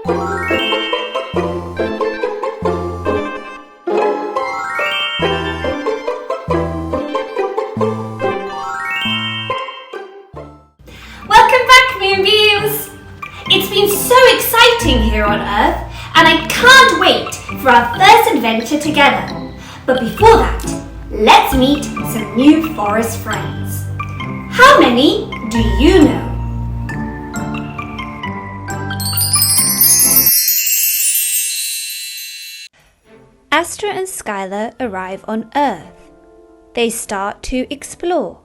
Welcome back, Moonbeams! It's been so exciting here on Earth, and I can't wait for our first adventure together. But before that, let's meet some new forest friends. How many do you know? Astra and Skyla arrive on Earth. They start to explore.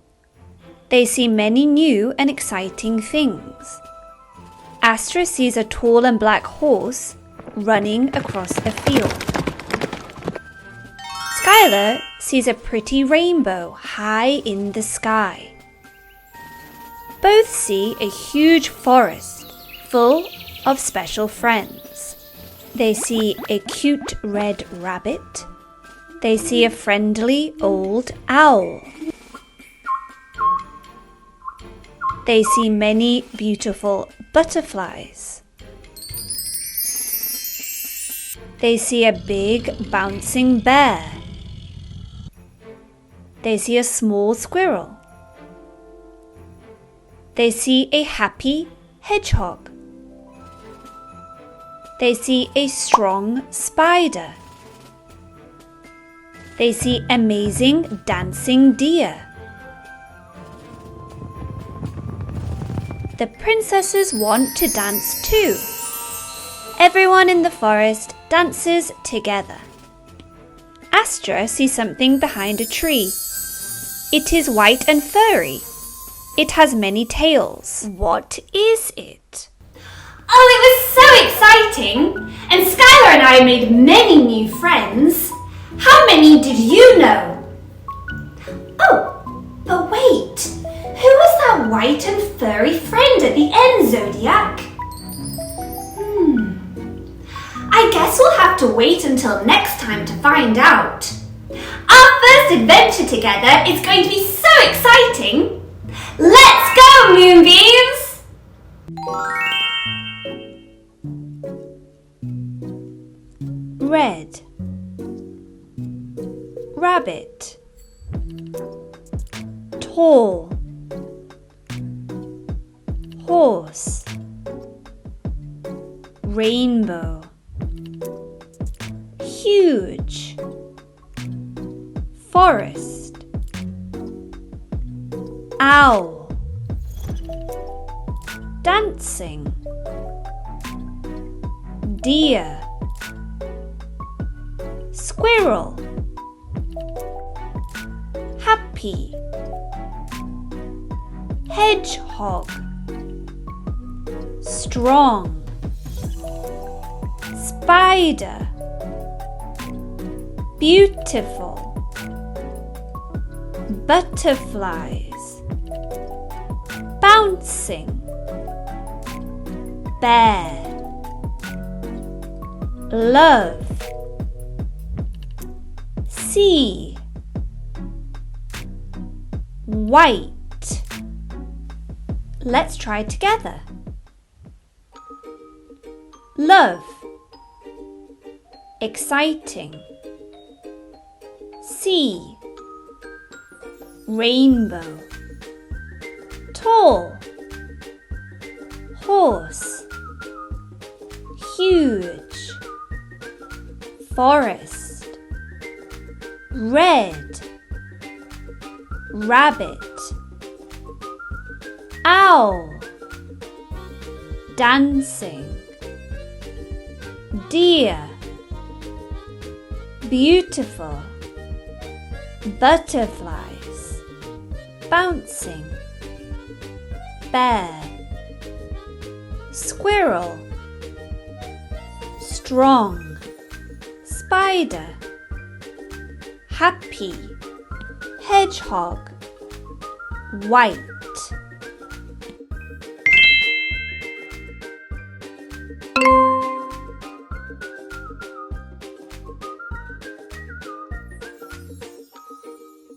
They see many new and exciting things. Astra sees a tall and black horse running across a field. Skyla sees a pretty rainbow high in the sky. Both see a huge forest full of special friends. They see a cute red rabbit. They see a friendly old owl. They see many beautiful butterflies. They see a big bouncing bear. They see a small squirrel. They see a happy hedgehog. They see a strong spider. They see amazing dancing deer. The princesses want to dance too. Everyone in the forest dances together. Astra sees something behind a tree. It is white and furry. It has many tails. What is it? Oh, it was so exciting! And Skyla and I made many new friends. How many did you know? Oh, but wait! Who was that white and furry friend at the end, Zodiac? I guess we'll have to wait until next time to find out. Our first adventure together is going to be so exciting! Let's go, Moonbeams! Red rabbit, tall horse, rainbow, huge forest, owl, dancing, deer, squirrel, happy, hedgehog, strong, spider, beautiful, butterflies, bouncing, bear, love, sea, white. Let's try together. Love, exciting, sea, rainbow, tall, horse, huge, forest, red, rabbit, owl, dancing, deer, beautiful, butterflies, bouncing, bear, squirrel, strong, spider, happy, hedgehog, white.